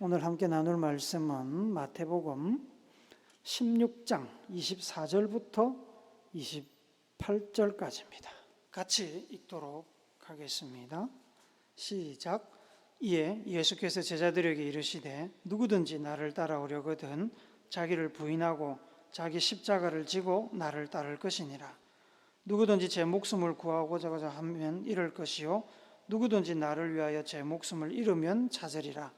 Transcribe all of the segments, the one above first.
오늘 함께 나눌 말씀은 마태복음 16장 24절부터 28절까지입니다. 같이 읽도록 하겠습니다. 시작. 이에 예수께서 제자들에게 이르시되 누구든지 나를 따라오려거든 자기를 부인하고 자기 십자가를 지고 나를 따를 것이니라. 누구든지 제 목숨을 구하고자 하면 잃을 것이요 누구든지 나를 위하여 제 목숨을 잃으면 찾으리라.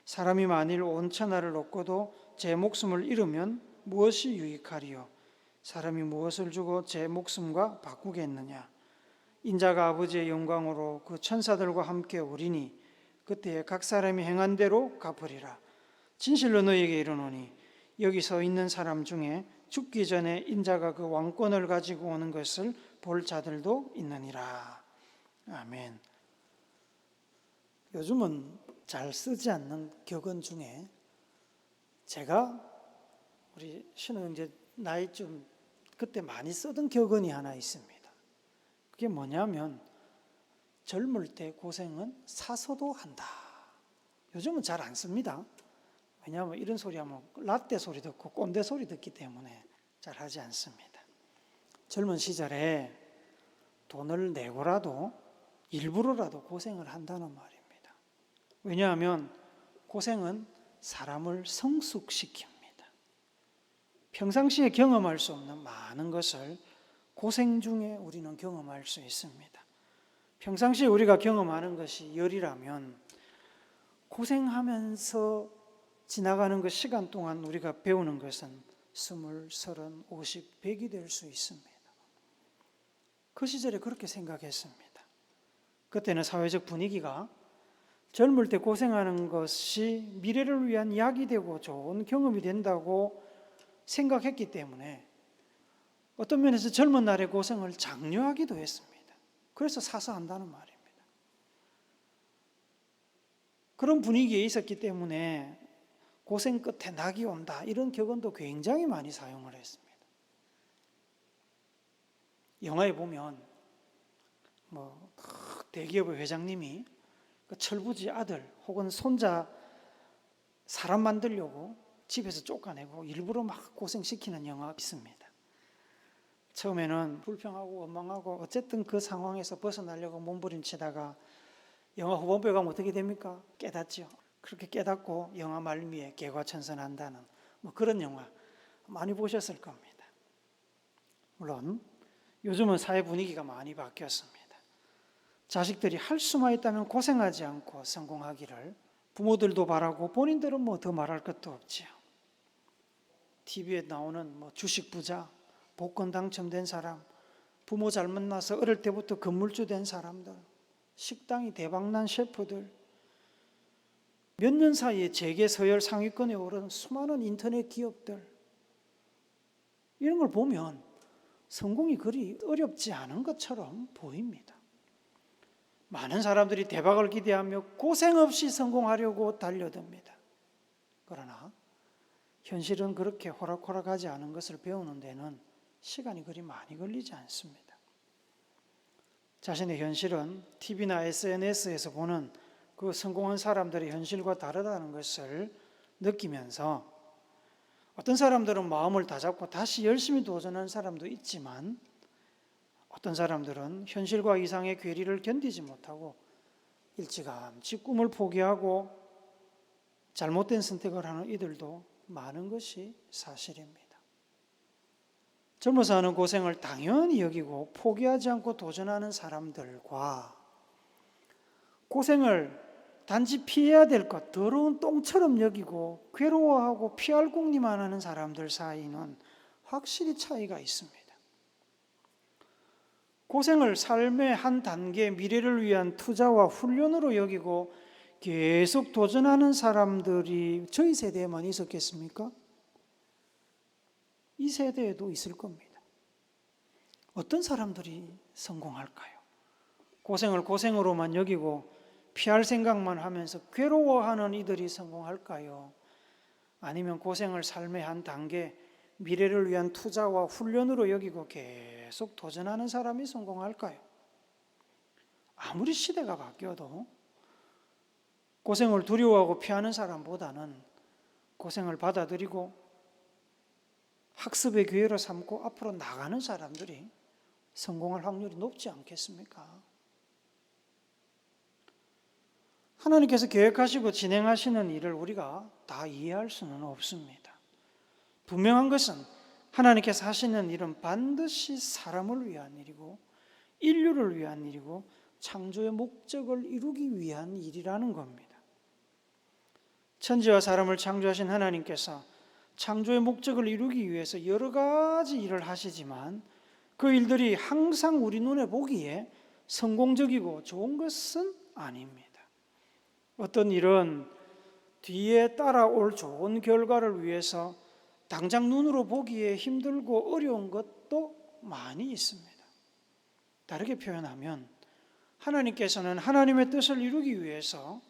사람이 만일 온 천하를 얻고도 제 목숨을 잃으면 무엇이 유익하리요? 사람이 무엇을 주고 제 목숨과 바꾸겠느냐? 인자가 아버지의 영광으로 그 천사들과 함께 오리니 그때에 각 사람이 행한 대로 갚으리라. 진실로 너희에게 이르노니 여기 서 있는 사람 중에 죽기 전에 인자가 그 왕권을 가지고 오는 것을 볼 자들도 있느니라. 아멘. 요즘은 잘 쓰지 않는 격언 중에 제가 우리 신우 형제 나이 좀 그때 많이 쓰던 격언이 하나 있습니다. 그게 뭐냐면 젊을 때 고생은 사서도 한다. 요즘은 잘 안 씁니다. 왜냐하면 이런 소리 하면 라떼 소리 듣고 꼰대 소리 듣기 때문에 잘 하지 않습니다. 젊은 시절에 돈을 내고라도 일부러라도 고생을 한다는 말입니다. 왜냐하면 고생은 사람을 성숙시킵니다. 평상시에 경험할 수 없는 많은 것을 고생 중에 우리는 경험할 수 있습니다. 평상시에 우리가 경험하는 것이 열이라면 고생하면서 지나가는 그 시간 동안 우리가 배우는 것은 20, 30, 50, 100이 될 수 있습니다. 그 시절에 그렇게 생각했습니다. 그때는 사회적 분위기가 젊을 때 고생하는 것이 미래를 위한 약이 되고 좋은 경험이 된다고 생각했기 때문에 어떤 면에서 젊은 날의 고생을 장려하기도 했습니다. 그래서 사서 한다는 말입니다. 그런 분위기에 있었기 때문에 고생 끝에 낙이 온다 이런 격언도 굉장히 많이 사용을 했습니다. 영화에 보면 대기업의 회장님이 그 철부지 아들 혹은 손자 사람 만들려고 집에서 쫓아내고 일부러 막 고생시키는 영화가 있습니다. 처음에는 불평하고 원망하고 어쨌든 그 상황에서 벗어나려고 몸부림치다가 영화 후반부에 가면 어떻게 됩니까? 깨닫죠. 그렇게 깨닫고 영화 말미에 개과천선한다는 그런 영화 많이 보셨을 겁니다. 물론 요즘은 사회 분위기가 많이 바뀌었습니다. 자식들이 할 수만 있다면 고생하지 않고 성공하기를 부모들도 바라고 본인들은 더 말할 것도 없지요. TV에 나오는 주식 부자, 복권 당첨된 사람, 부모 잘 만나서 어릴 때부터 건물주 된 사람들, 식당이 대박난 셰프들, 몇 년 사이에 재계 서열 상위권에 오른 수많은 인터넷 기업들, 이런 걸 보면 성공이 그리 어렵지 않은 것처럼 보입니다. 많은 사람들이 대박을 기대하며 고생 없이 성공하려고 달려듭니다. 그러나 현실은 그렇게 호락호락하지 않은 것을 배우는 데는 시간이 그리 많이 걸리지 않습니다. 자신의 현실은 TV나 SNS에서 보는 그 성공한 사람들의 현실과 다르다는 것을 느끼면서 어떤 사람들은 마음을 다잡고 다시 열심히 도전한 사람도 있지만 어떤 사람들은 현실과 이상의 괴리를 견디지 못하고 일찌감치 꿈을 포기하고 잘못된 선택을 하는 이들도 많은 것이 사실입니다. 젊어서 하는 고생을 당연히 여기고 포기하지 않고 도전하는 사람들과 고생을 단지 피해야 될 것, 더러운 똥처럼 여기고 괴로워하고 피할 궁리만 하는 사람들 사이는 확실히 차이가 있습니다. 고생을 삶의 한 단계 미래를 위한 투자와 훈련으로 여기고 계속 도전하는 사람들이 저희 세대에만 있었겠습니까? 이 세대에도 있을 겁니다. 어떤 사람들이 성공할까요? 고생을 고생으로만 여기고 피할 생각만 하면서 괴로워하는 이들이 성공할까요? 아니면 고생을 삶의 한 단계 미래를 위한 투자와 훈련으로 여기고 계속 도전하는 사람이 성공할까요? 아무리 시대가 바뀌어도 고생을 두려워하고 피하는 사람보다는 고생을 받아들이고 학습의 기회로 삼고 앞으로 나가는 사람들이 성공할 확률이 높지 않겠습니까? 하나님께서 계획하시고 진행하시는 일을 우리가 다 이해할 수는 없습니다. 분명한 것은 하나님께서 하시는 일은 반드시 사람을 위한 일이고 인류를 위한 일이고 창조의 목적을 이루기 위한 일이라는 겁니다. 천지와 사람을 창조하신 하나님께서 창조의 목적을 이루기 위해서 여러 가지 일을 하시지만 그 일들이 항상 우리 눈에 보기에 성공적이고 좋은 것은 아닙니다. 어떤 일은 뒤에 따라올 좋은 결과를 위해서 당장 눈으로 보기에 힘들고 어려운 것도 많이 있습니다. 다르게 표현하면 하나님께서는 하나님의 뜻을 이루기 위해서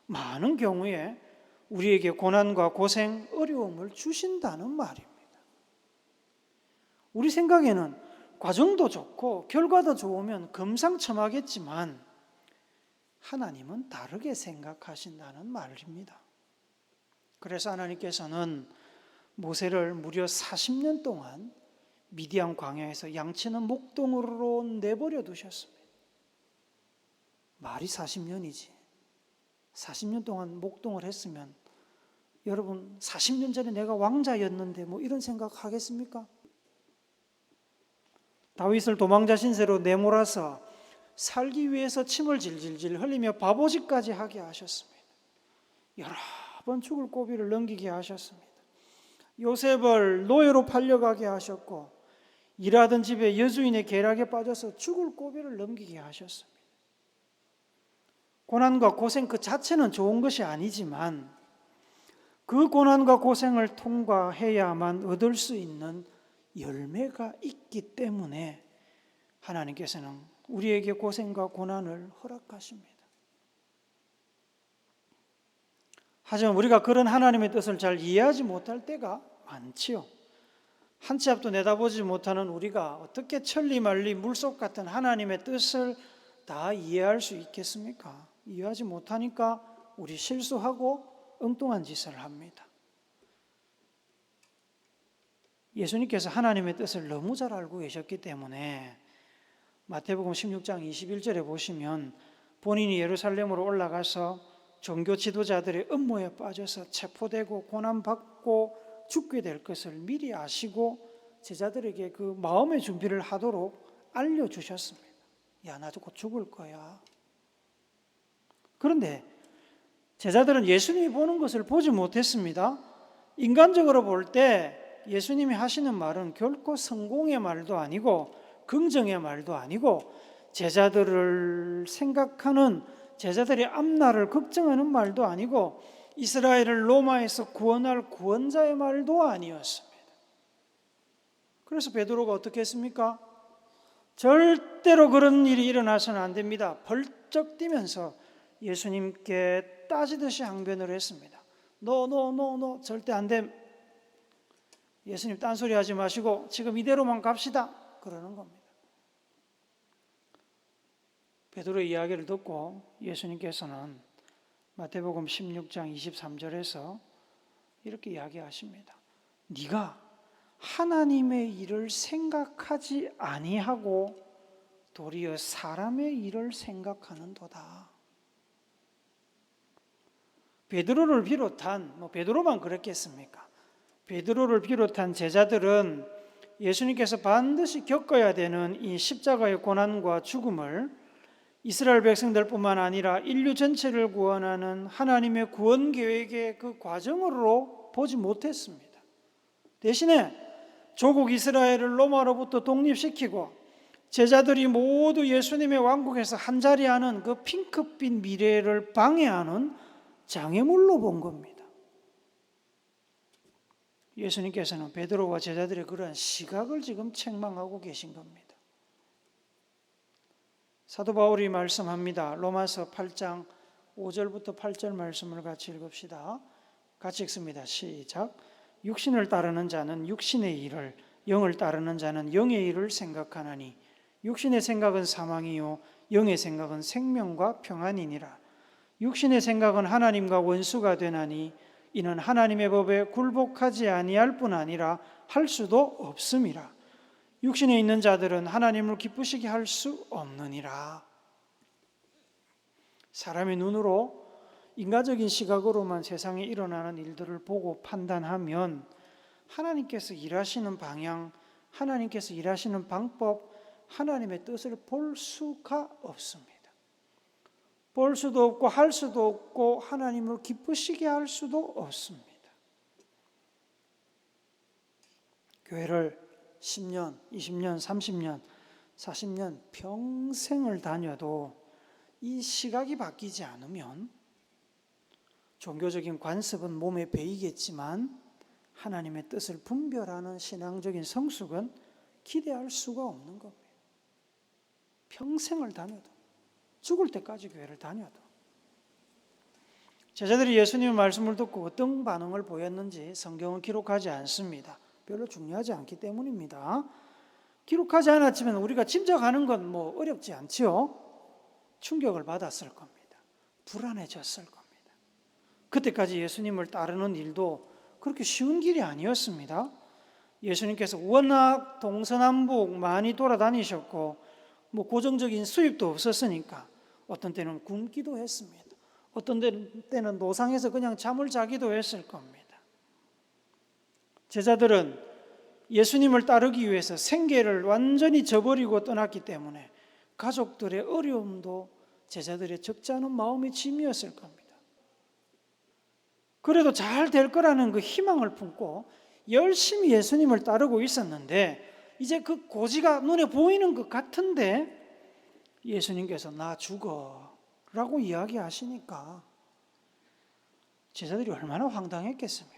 많은 경우에 우리에게 고난과 고생, 어려움을 주신다는 말입니다. 우리 생각에는 과정도 좋고 결과도 좋으면 금상첨화겠지만 하나님은 다르게 생각하신다는 말입니다. 그래서 하나님께서는 모세를 무려 40년 동안 미디안 광야에서 양치는 목동으로 내버려 두셨습니다. 말이 40년이지. 40년 동안 목동을 했으면 여러분 40년 전에 내가 왕자였는데 뭐 이런 생각 하겠습니까? 다윗을 도망자 신세로 내몰아서 살기 위해서 침을 질질질 흘리며 바보짓까지 하게 하셨습니다. 여러 번 죽을 고비를 넘기게 하셨습니다. 요셉을 노예로 팔려가게 하셨고 일하던 집에 여주인의 계략에 빠져서 죽을 고비를 넘기게 하셨습니다. 고난과 고생 그 자체는 좋은 것이 아니지만 그 고난과 고생을 통과해야만 얻을 수 있는 열매가 있기 때문에 하나님께서는 우리에게 고생과 고난을 허락하십니다. 하지만 우리가 그런 하나님의 뜻을 잘 이해하지 못할 때가 많지요. 한 치 앞도 내다보지 못하는 우리가 어떻게 천리말리 물속 같은 하나님의 뜻을 다 이해할 수 있겠습니까? 이해하지 못하니까 우리 실수하고 엉뚱한 짓을 합니다. 예수님께서 하나님의 뜻을 너무 잘 알고 계셨기 때문에 마태복음 16장 21절에 보시면 본인이 예루살렘으로 올라가서 종교 지도자들의 음모에 빠져서 체포되고 고난받고 죽게 될 것을 미리 아시고 제자들에게 그 마음의 준비를 하도록 알려주셨습니다. 야, 나 곧 죽을 거야. 그런데 제자들은 예수님이 보는 것을 보지 못했습니다. 인간적으로 볼 때 예수님이 하시는 말은 결코 성공의 말도 아니고 긍정의 말도 아니고 제자들을 생각하는 제자들의 앞날을 걱정하는 말도 아니고 이스라엘을 로마에서 구원할 구원자의 말도 아니었습니다. 그래서 베드로가 어떻게 했습니까? 절대로 그런 일이 일어나서는 안 됩니다. 벌쩍 뛰면서 예수님께 따지듯이 항변을 했습니다. 노 절대 안 됨. 예수님 딴소리 하지 마시고 지금 이대로만 갑시다. 그러는 겁니다. 베드로의 이야기를 듣고 예수님께서는 마태복음 16장 23절에서 이렇게 이야기하십니다. 네가 하나님의 일을 생각하지 아니하고 도리어 사람의 일을 생각하는도다. 베드로를 비롯한 베드로만 그랬겠습니까? 베드로를 비롯한 제자들은 예수님께서 반드시 겪어야 되는 이 십자가의 고난과 죽음을 이스라엘 백성들뿐만 아니라 인류 전체를 구원하는 하나님의 구원 계획의 그 과정으로 보지 못했습니다. 대신에 조국 이스라엘을 로마로부터 독립시키고 제자들이 모두 예수님의 왕국에서 한자리하는 그 핑크빛 미래를 방해하는 장애물로 본 겁니다. 예수님께서는 베드로와 제자들의 그러한 시각을 지금 책망하고 계신 겁니다. 사도 바울이 말씀합니다. 로마서 8장 5절부터 8절 말씀을 같이 읽읍시다. 같이 읽습니다. 시작. 육신을 따르는 자는 육신의 일을, 영을 따르는 자는 영의 일을 생각하나니 육신의 생각은 사망이요 영의 생각은 생명과 평안이니라. 육신의 생각은 하나님과 원수가 되나니 이는 하나님의 법에 굴복하지 아니할 뿐 아니라 할 수도 없음이라. 육신에 있는 자들은 하나님을 기쁘시게 할 수 없느니라. 사람의 눈으로 인간적인 시각으로만 세상에 일어나는 일들을 보고 판단하면 하나님께서 일하시는 방향, 하나님께서 일하시는 방법, 하나님의 뜻을 볼 수가 없습니다. 볼 수도 없고 할 수도 없고 하나님을 기쁘시게 할 수도 없습니다. 교회를 10년, 20년, 30년, 40년 평생을 다녀도 이 시각이 바뀌지 않으면 종교적인 관습은 몸에 배이겠지만 하나님의 뜻을 분별하는 신앙적인 성숙은 기대할 수가 없는 겁니다. 평생을 다녀도, 죽을 때까지 교회를 다녀도. 제자들이 예수님의 말씀을 듣고 어떤 반응을 보였는지 성경은 기록하지 않습니다. 별로 중요하지 않기 때문입니다. 기록하지 않았지만 우리가 짐작하는 건 어렵지 않지요. 충격을 받았을 겁니다. 불안해졌을 겁니다. 그때까지 예수님을 따르는 일도 그렇게 쉬운 길이 아니었습니다. 예수님께서 워낙 동서남북 많이 돌아다니셨고 고정적인 수입도 없었으니까 어떤 때는 굶기도 했습니다. 어떤 때는 노상에서 그냥 잠을 자기도 했을 겁니다. 제자들은 예수님을 따르기 위해서 생계를 완전히 저버리고 떠났기 때문에 가족들의 어려움도 제자들의 적지 않은 마음의 짐이었을 겁니다. 그래도 잘 될 거라는 그 희망을 품고 열심히 예수님을 따르고 있었는데 이제 그 고지가 눈에 보이는 것 같은데 예수님께서 나 죽어 라고 이야기하시니까 제자들이 얼마나 황당했겠습니까?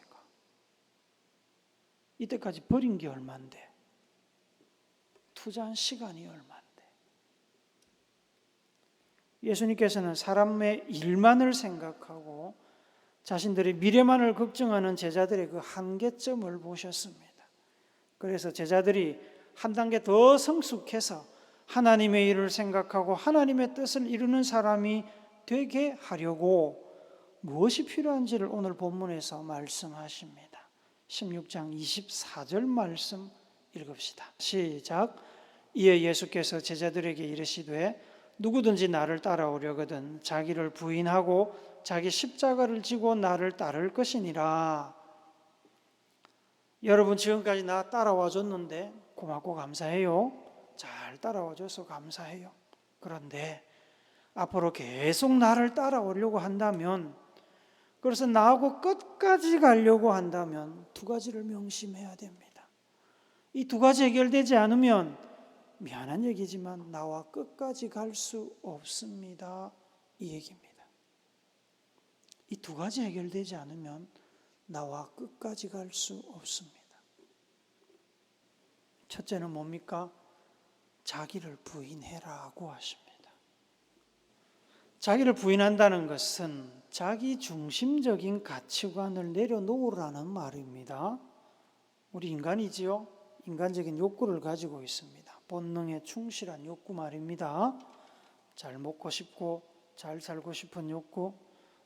이때까지 버린 게 얼만데, 투자한 시간이 얼만데. 예수님께서는 사람의 일만을 생각하고 자신들의 미래만을 걱정하는 제자들의 그 한계점을 보셨습니다. 그래서 제자들이 한 단계 더 성숙해서 하나님의 일을 생각하고 하나님의 뜻을 이루는 사람이 되게 하려고 무엇이 필요한지를 오늘 본문에서 말씀하십니다. 16장 24절 말씀 읽읍시다. 시작. 이에 예수께서 제자들에게 이르시되 누구든지 나를 따라오려거든 자기를 부인하고 자기 십자가를 지고 나를 따를 것이니라. 여러분 지금까지 나 따라와 줬는데 고맙고 감사해요. 잘 따라와 줘서 감사해요. 그런데 앞으로 계속 나를 따라오려고 한다면, 그래서 나하고 끝까지 가려고 한다면 두 가지를 명심해야 됩니다. 이 두 가지 해결되지 않으면 미안한 얘기지만 나와 끝까지 갈 수 없습니다. 이 얘기입니다. 이 두 가지 해결되지 않으면 나와 끝까지 갈 수 없습니다. 첫째는 뭡니까? 자기를 부인해라고 하십니다. 자기를 부인한다는 것은 자기 중심적인 가치관을 내려놓으라는 말입니다. 우리 인간이지요. 인간적인 욕구를 가지고 있습니다. 본능에 충실한 욕구 말입니다. 잘 먹고 싶고 잘 살고 싶은 욕구,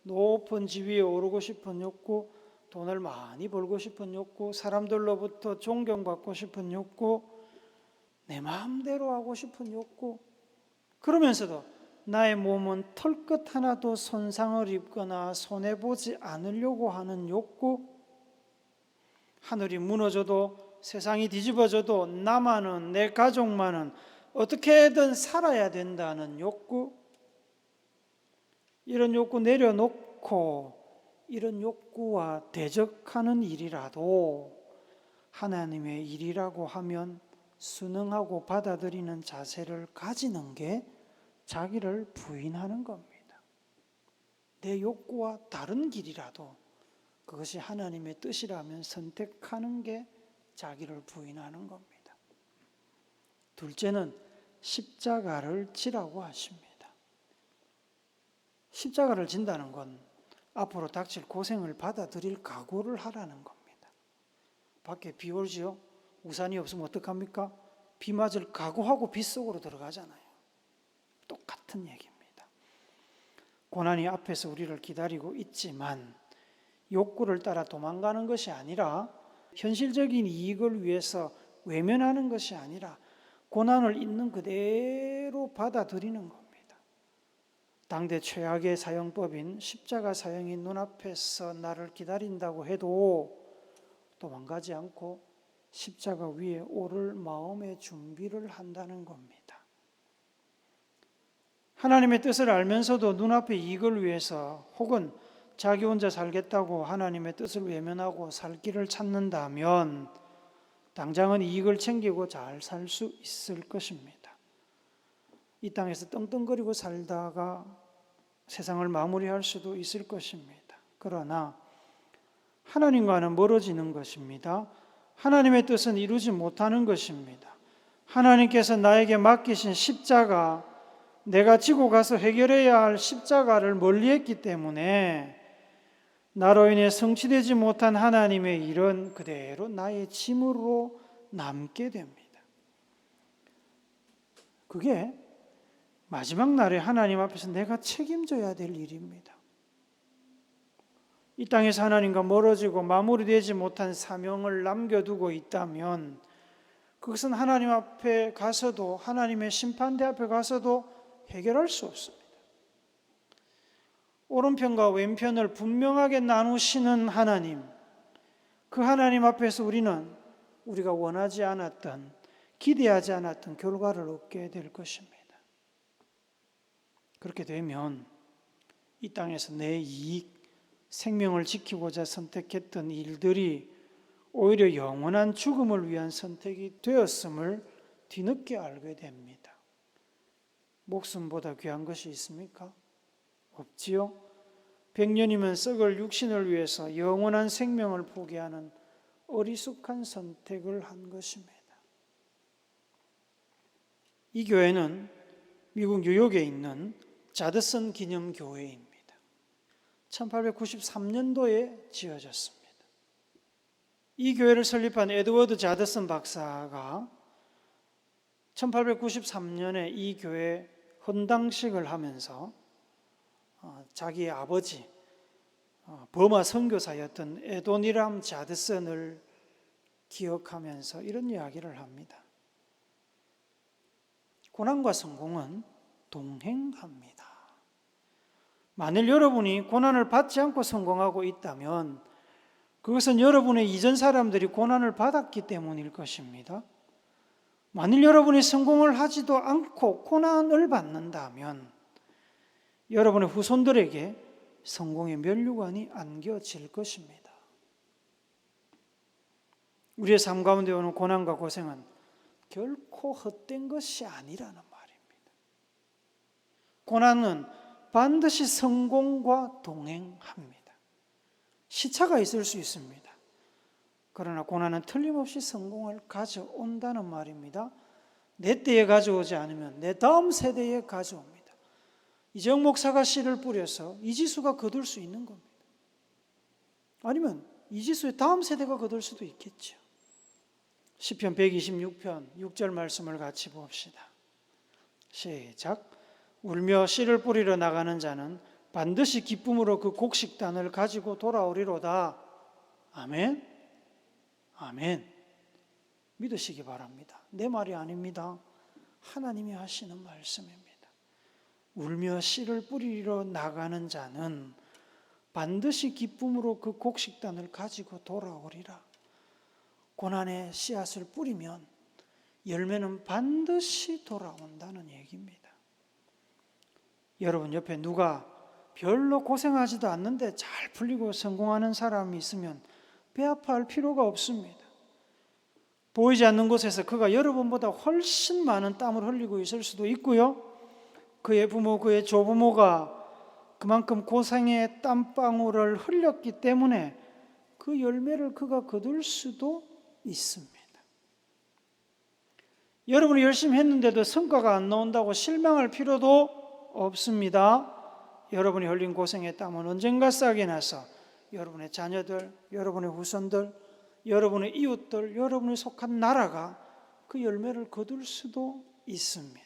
높은 지위에 오르고 싶은 욕구, 돈을 많이 벌고 싶은 욕구, 사람들로부터 존경받고 싶은 욕구, 내 마음대로 하고 싶은 욕구. 그러면서도 나의 몸은 털끝 하나도 손상을 입거나 손해보지 않으려고 하는 욕구. 하늘이 무너져도 세상이 뒤집어져도 나만은, 내 가족만은 어떻게든 살아야 된다는 욕구. 이런 욕구 내려놓고 이런 욕구와 대적하는 일이라도 하나님의 일이라고 하면 순응하고 받아들이는 자세를 가지는 게 자기를 부인하는 겁니다. 내 욕구와 다른 길이라도 그것이 하나님의 뜻이라면 선택하는 게 자기를 부인하는 겁니다. 둘째는 십자가를 지라고 하십니다. 십자가를 진다는 건 앞으로 닥칠 고생을 받아들일 각오를 하라는 겁니다. 밖에 비 오지요? 우산이 없으면 어떡합니까? 비 맞을 각오하고 빗속으로 들어가잖아요. 똑같은 얘기입니다. 고난이 앞에서 우리를 기다리고 있지만 욕구를 따라 도망가는 것이 아니라 현실적인 이익을 위해서 외면하는 것이 아니라 고난을 있는 그대로 받아들이는 겁니다. 당대 최악의 사형법인 십자가 사형이 눈앞에서 나를 기다린다고 해도 도망가지 않고 십자가 위에 오를 마음의 준비를 한다는 겁니다. 하나님의 뜻을 알면서도 눈앞의 이익을 위해서 혹은 자기 혼자 살겠다고 하나님의 뜻을 외면하고 살 길을 찾는다면 당장은 이익을 챙기고 잘 살 수 있을 것입니다. 이 땅에서 떵떵거리고 살다가 세상을 마무리할 수도 있을 것입니다. 그러나 하나님과는 멀어지는 것입니다. 하나님의 뜻은 이루지 못하는 것입니다. 하나님께서 나에게 맡기신 십자가, 내가 지고 가서 해결해야 할 십자가를 멀리했기 때문에 나로 인해 성취되지 못한 하나님의 일은 그대로 나의 짐으로 남게 됩니다. 그게 마지막 날에 하나님 앞에서 내가 책임져야 될 일입니다. 이 땅에서 하나님과 멀어지고 마무리되지 못한 사명을 남겨두고 있다면 그것은 하나님 앞에 가서도, 하나님의 심판대 앞에 가서도 해결할 수 없습니다. 오른편과 왼편을 분명하게 나누시는 하나님, 그 하나님 앞에서 우리는 우리가 원하지 않았던, 기대하지 않았던 결과를 얻게 될 것입니다. 그렇게 되면 이 땅에서 내 이익, 생명을 지키고자 선택했던 일들이 오히려 영원한 죽음을 위한 선택이 되었음을 뒤늦게 알게 됩니다. 목숨보다 귀한 것이 있습니까? 없지요. 100년이면 썩을 육신을 위해서 영원한 생명을 포기하는 어리숙한 선택을 한 것입니다. 이 교회는 미국 뉴욕에 있는 자드슨 기념교회입니다. 1893년도에 지어졌습니다. 이 교회를 설립한 에드워드 자드슨 박사가 1893년에 이 교회 헌당식을 하면서 자기의 아버지, 버마 선교사였던 에도니람 자드슨을 기억하면서 이런 이야기를 합니다. 고난과 성공은 동행합니다. 만일 여러분이 고난을 받지 않고 성공하고 있다면 그것은 여러분의 이전 사람들이 고난을 받았기 때문일 것입니다. 만일 여러분이 성공을 하지도 않고 고난을 받는다면 여러분의 후손들에게 성공의 면류관이 안겨질 것입니다. 우리의 삶 가운데 오는 고난과 고생은 결코 헛된 것이 아니라는 말입니다. 고난은 반드시 성공과 동행합니다. 시차가 있을 수 있습니다. 그러나 고난은 틀림없이 성공을 가져온다는 말입니다. 내 때에 가져오지 않으면 내 다음 세대에 가져옵니다. 이재용 목사가 씨를 뿌려서 이지수가 거둘 수 있는 겁니다. 아니면 이지수의 다음 세대가 거둘 수도 있겠죠. 시편 126편 6절 말씀을 같이 봅시다. 시작. 울며 씨를 뿌리러 나가는 자는 반드시 기쁨으로 그 곡식단을 가지고 돌아오리로다. 아멘. 아멘. 믿으시기 바랍니다. 내 말이 아닙니다. 하나님이 하시는 말씀입니다. 울며 씨를 뿌리러 나가는 자는 반드시 기쁨으로 그 곡식단을 가지고 돌아오리라. 고난의 씨앗을 뿌리면 열매는 반드시 돌아온다는 얘기입니다. 여러분 옆에 누가 별로 고생하지도 않는데 잘 풀리고 성공하는 사람이 있으면 배 아파할 필요가 없습니다. 보이지 않는 곳에서 그가 여러분보다 훨씬 많은 땀을 흘리고 있을 수도 있고요. 그의 부모, 그의 조부모가 그만큼 고생의 땀방울을 흘렸기 때문에 그 열매를 그가 거둘 수도 있습니다. 여러분이 열심히 했는데도 성과가 안 나온다고 실망할 필요도 없습니다. 여러분이 흘린 고생의 땀은 언젠가 싹이 나서 여러분의 자녀들, 여러분의 후손들, 여러분의 이웃들, 여러분이 속한 나라가 그 열매를 거둘 수도 있습니다.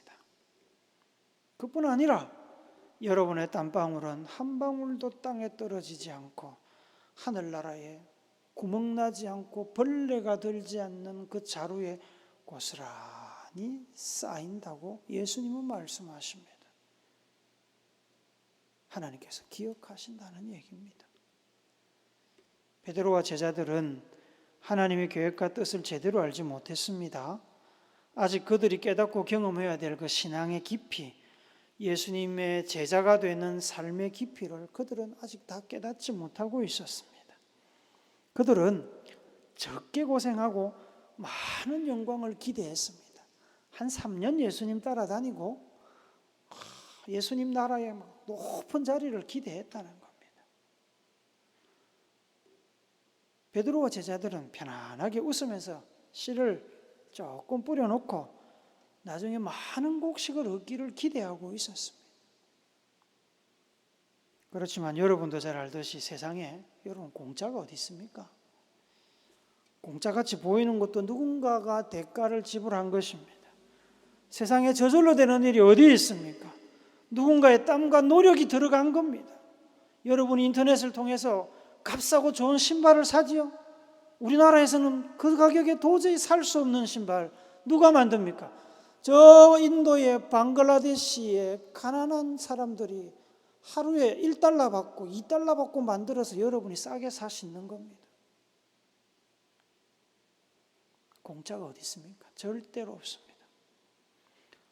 그뿐 아니라 여러분의 땀방울은 한 방울도 땅에 떨어지지 않고 하늘나라에 구멍나지 않고 벌레가 들지 않는 그 자루에 고스란히 쌓인다고 예수님은 말씀하십니다. 하나님께서 기억하신다는 얘기입니다. 베드로와 제자들은 하나님의 계획과 뜻을 제대로 알지 못했습니다. 아직 그들이 깨닫고 경험해야 될 그 신앙의 깊이, 예수님의 제자가 되는 삶의 깊이를 그들은 아직 다 깨닫지 못하고 있었습니다. 그들은 적게 고생하고 많은 영광을 기대했습니다. 한 3년 예수님 따라다니고 예수님 나라의 높은 자리를 기대했다는 겁니다. 베드로와 제자들은 편안하게 웃으면서 씨를 조금 뿌려놓고 나중에 많은 곡식을 얻기를 기대하고 있었습니다. 그렇지만 여러분도 잘 알듯이 세상에 여러분 공짜가 어디 있습니까? 공짜같이 보이는 것도 누군가가 대가를 지불한 것입니다. 세상에 저절로 되는 일이 어디 있습니까? 누군가의 땀과 노력이 들어간 겁니다. 여러분이 인터넷을 통해서 값싸고 좋은 신발을 사지요? 우리나라에서는 그 가격에 도저히 살 수 없는 신발 누가 만듭니까? 저 인도의 방글라데시의 가난한 사람들이 하루에 1달러 받고 2달러 받고 만들어서 여러분이 싸게 살 수 있는 겁니다. 공짜가 어디 있습니까? 절대로 없습니다.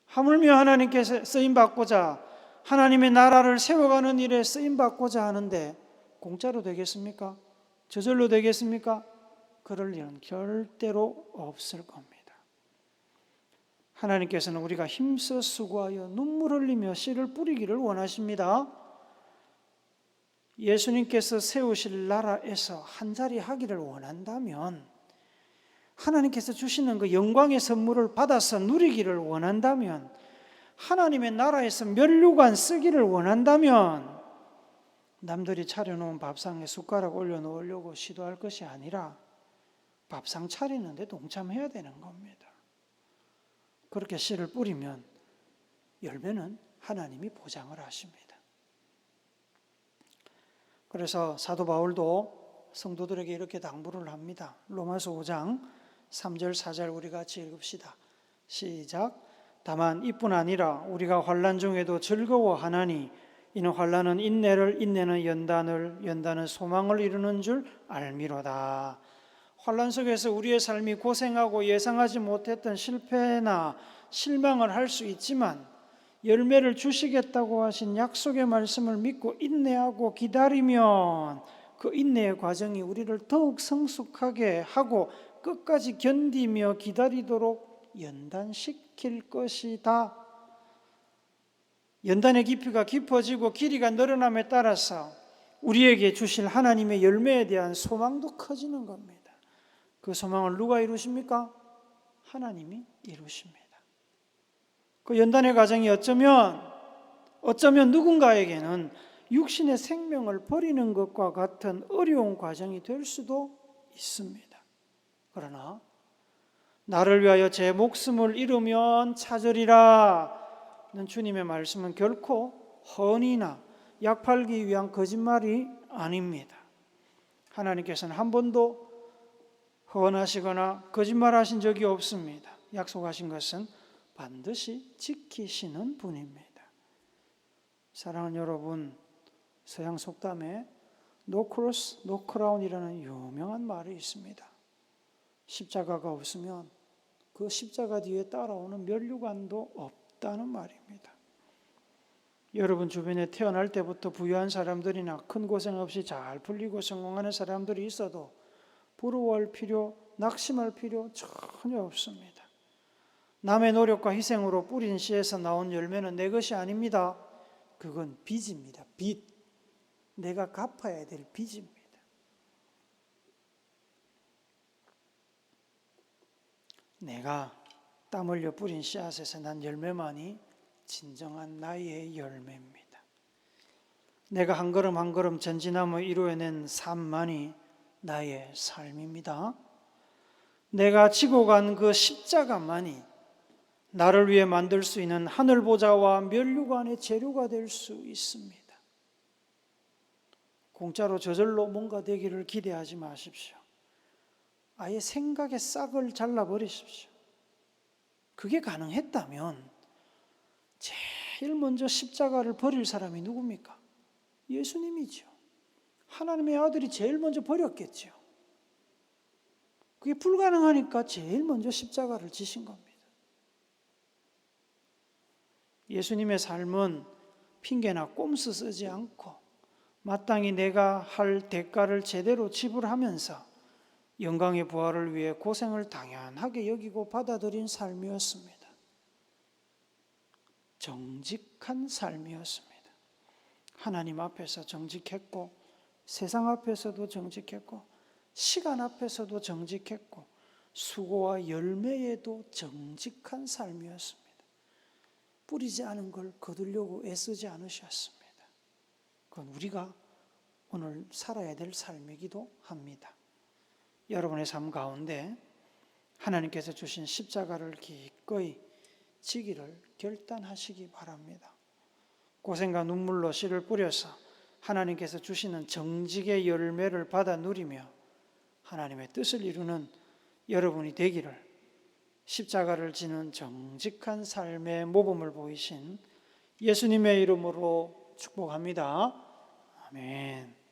하물며 하나님께서 쓰임받고자 하나님의 나라를 세워가는 일에 쓰임받고자 하는데 공짜로 되겠습니까? 저절로 되겠습니까? 그럴 일은 절대로 없을 겁니다. 하나님께서는 우리가 힘써 수고하여 눈물 흘리며 씨를 뿌리기를 원하십니다. 예수님께서 세우실 나라에서 한자리 하기를 원한다면, 하나님께서 주시는 그 영광의 선물을 받아서 누리기를 원한다면, 하나님의 나라에서 면류관 쓰기를 원한다면 남들이 차려놓은 밥상에 숟가락 올려놓으려고 시도할 것이 아니라 밥상 차리는데 동참해야 되는 겁니다. 그렇게 씨를 뿌리면 열매는 하나님이 보장을 하십니다. 그래서 사도 바울도 성도들에게 이렇게 당부를 합니다. 로마서 5장 3절 4절 우리 같이 읽읍시다. 시작. 다만 이뿐 아니라 우리가 환난 중에도 즐거워하나니 이는 환난은 인내를, 인내는 연단을, 연단은 소망을 이루는 줄 알미로다. 환난 속에서 우리의 삶이 고생하고 예상하지 못했던 실패나 실망을 할 수 있지만 열매를 주시겠다고 하신 약속의 말씀을 믿고 인내하고 기다리면 그 인내의 과정이 우리를 더욱 성숙하게 하고 끝까지 견디며 기다리도록 연단시킬 것이다. 연단의 깊이가 깊어지고 길이가 늘어남에 따라서 우리에게 주실 하나님의 열매에 대한 소망도 커지는 겁니다. 그 소망을 누가 이루십니까? 하나님이 이루십니다. 그 연단의 과정이 어쩌면 누군가에게는 육신의 생명을 버리는 것과 같은 어려운 과정이 될 수도 있습니다. 그러나 나를 위하여 제 목숨을 잃으면 찾으리라 는 주님의 말씀은 결코 헌이나 약팔기 위한 거짓말이 아닙니다. 하나님께서는 한 번도 헌하시거나 거짓말하신 적이 없습니다. 약속하신 것은 반드시 지키시는 분입니다. 사랑하는 여러분, 서양 속담에 No cross, no crown이라는 유명한 말이 있습니다. 십자가가 없으면 그 십자가 뒤에 따라오는 면류관도 없다는 말입니다. 여러분 주변에 태어날 때부터 부유한 사람들이나 큰 고생 없이 잘 풀리고 성공하는 사람들이 있어도 부러워할 필요, 낙심할 필요 전혀 없습니다. 남의 노력과 희생으로 뿌린 씨에서 나온 열매는 내 것이 아닙니다. 그건 빚입니다. 빚. 내가 갚아야 될 빚입니다. 내가 땀 흘려 뿌린 씨앗에서 난 열매만이 진정한 나의 열매입니다. 내가 한 걸음 한 걸음 전진하며 이루어낸 삶만이 나의 삶입니다. 내가 지고 간 그 십자가만이 나를 위해 만들 수 있는 하늘보좌와 면류관의 재료가 될 수 있습니다. 공짜로 저절로 뭔가 되기를 기대하지 마십시오. 아예 생각의 싹을 잘라버리십시오. 그게 가능했다면 제일 먼저 십자가를 버릴 사람이 누굽니까? 예수님이죠. 하나님의 아들이 제일 먼저 버렸겠죠. 그게 불가능하니까 제일 먼저 십자가를 지신 겁니다. 예수님의 삶은 핑계나 꼼수 쓰지 않고 마땅히 내가 할 대가를 제대로 지불하면서 영광의 부활을 위해 고생을 당연하게 여기고 받아들인 삶이었습니다. 정직한 삶이었습니다. 하나님 앞에서 정직했고, 세상 앞에서도 정직했고, 시간 앞에서도 정직했고, 수고와 열매에도 정직한 삶이었습니다. 뿌리지 않은 걸 거두려고 애쓰지 않으셨습니다. 그건 우리가 오늘 살아야 될 삶이기도 합니다. 여러분의 삶 가운데 하나님께서 주신 십자가를 기꺼이 지기를 결단하시기 바랍니다. 고생과 눈물로 씨를 뿌려서 하나님께서 주시는 정직의 열매를 받아 누리며 하나님의 뜻을 이루는 여러분이 되기를, 십자가를 지는 정직한 삶의 모범을 보이신 예수님의 이름으로 축복합니다. 아멘.